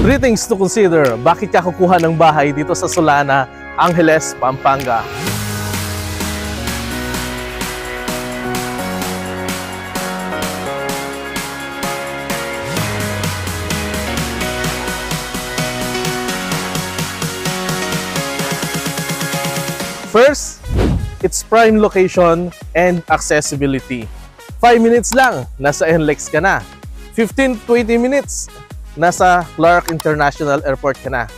3 things to consider. Bakit ka kukuha ng bahay dito sa Solana, Angeles, Pampanga? First, its prime location and accessibility. 5 minutes lang, nasa NLEX ka na. 15-20 minutes, nasa Clark International Airport ka na.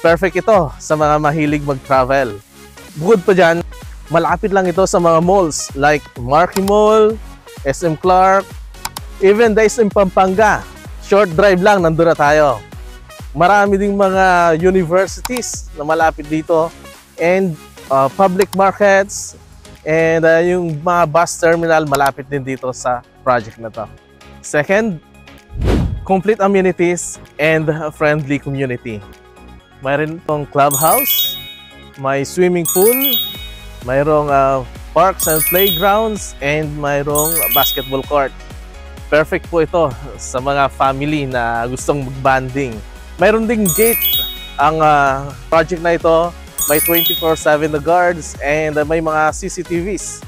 Perfect ito sa mga mahilig mag-travel. Bukod pa dyan, malapit lang ito sa mga malls like Marquee Mall, SM Clark, even the SM Pampanga. Short drive lang, nandun na tayo. Marami ding mga universities na malapit dito and public markets and yung mga bus terminal malapit din dito sa project na to. Second, complete amenities and friendly community. Mayroon itong clubhouse, may swimming pool, mayroong parks and playgrounds, and mayroong basketball court. Perfect po ito sa mga family na gustong mag-bonding. Mayroon ding gate ang project na ito. May 24/7 na guards and may mga CCTVs.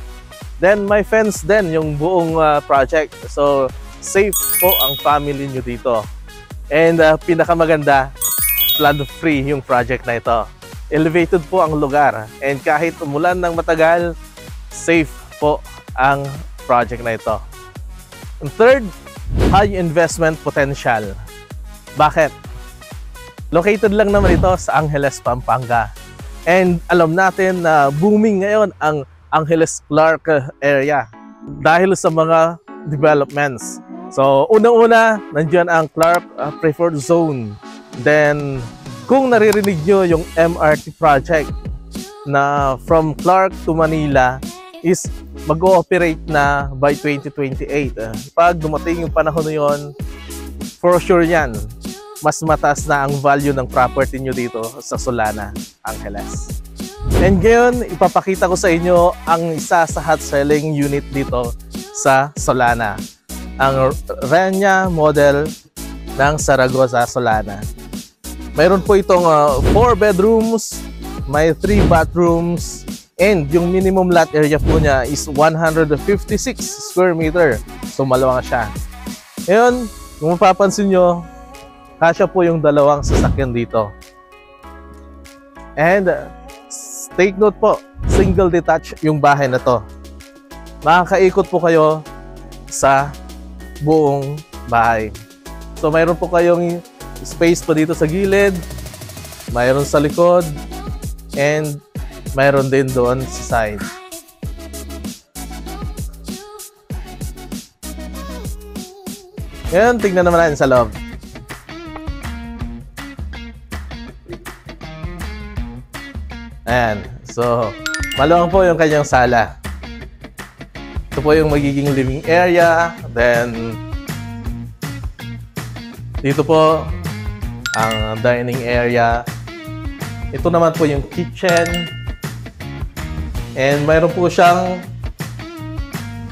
Then may fence din yung buong project. So safe po ang family nyo dito. And pinakamaganda, flood-free yung project na ito. Elevated po ang lugar. And kahit umulan ng matagal, safe po ang project na ito. And third, high investment potential. Bakit? Located lang naman ito sa Angeles, Pampanga. And alam natin na booming ngayon ang Angeles-Clark area dahil sa mga developments. So, unang-una, nandiyan ang Clark Preferred Zone. Then, kung naririnig nyo yung MRT project na from Clark to Manila is mag-ooperate na by 2028. Pag dumating yung panahon na yun, for sure yan, mas mataas na ang value ng property nyo dito sa Solana, Angeles. And ngayon, ipapakita ko sa inyo ang isa sa hot selling unit dito sa Solana. Ang Renya model ng Zaragoza, Solana. Mayroon po itong 4 bedrooms, may 3 bathrooms, and yung minimum lot area po niya is 156 square meter. So maluwang siya. Ngayon, kung mapapansin nyo, kasya po yung dalawang sasakyan dito. And take note po, single detached yung bahay na to. Makakaikot po kayo sa buong bahay. So mayroon po kayong space pa dito sa gilid, mayroon sa likod, and mayroon din doon sa side. Ngayon, tignan naman natin sa loob. Ayan. So, maluwang po yung kanyang sala. Ito po yung magiging living area. Then, dito po ang dining area. Ito naman po yung kitchen. And mayroon po siyang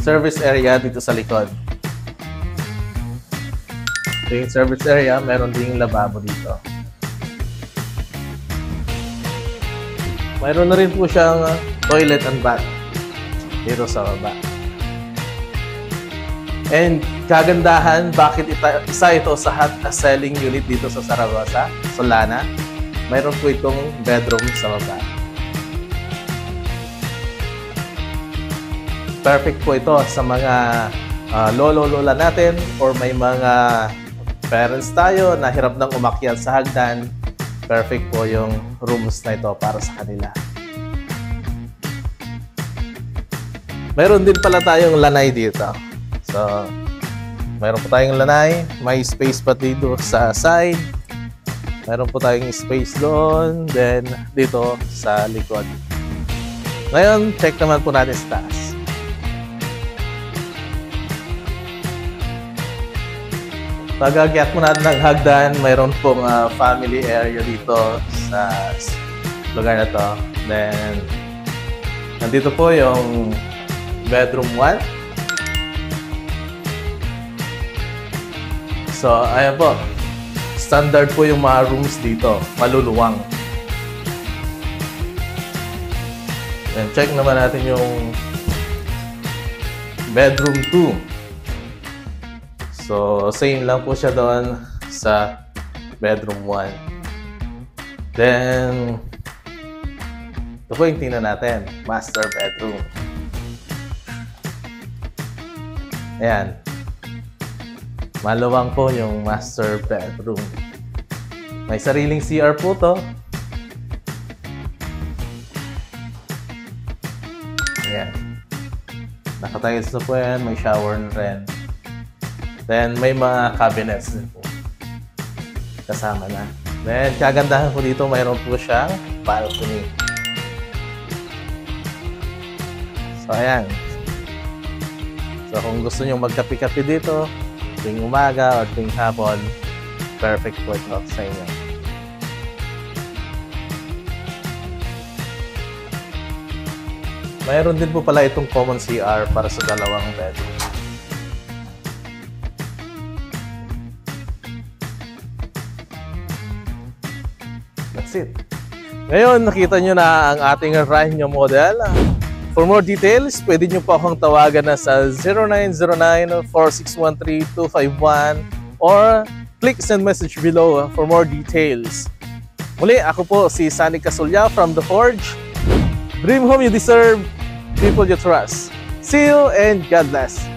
service area dito sa likod. Ito yung service area. Mayroon din yung lababo dito. Mayroon na rin po siyang toilet and bath dito sa baba. And kagandahan, bakit isa ito sa hot selling unit dito sa Zaragoza, Solana, mayroon po itong bedroom sa baba. Perfect po ito sa mga lolo-lola natin or may mga parents tayo na hirap nang umakyat sa hagdan. Perfect po yung rooms na ito para sa kanila. Mayroon din pala tayong lanay dito. So, mayroon po tayong lanay. May space pa dito sa side. Mayroon po tayong space doon. Then, dito sa likod. Ngayon, check naman po natin sa taas. Pag-akyat mo natin ng hagdan, mayroon pong family area dito sa lugar na to. Then, nandito po yung bedroom 1. So, ayan po. Standard po yung mga rooms dito, maluluwang. And check naman natin yung bedroom 2. So, same lang po siya doon sa bedroom 1. Then, ito po yung tingnan natin, master bedroom. Ayan. Maluwang po yung master bedroom. May sariling CR po to. Ayan. Nakatiles na po yan. May shower na rin. Then, may mga cabinets din po. Kasama na. Then, kagandahan po dito, mayroon po siyang balcony. So, ayan. So, kung gusto nyo magkapi-kapi dito, tuwing umaga o tuwing hapon, perfect po ito sa inyo. Mayroon din po pala itong common CR para sa dalawang bedroom. That's it. Ngayon, nakita nyo na ang ating Rhino model. For more details, pwede nyo po akong tawagan na sa 0909-4613-251 or click send message below for more details. Muli, ako po si Sunny Casulya from The Forge. Dream home you deserve, people you trust. See you and God bless.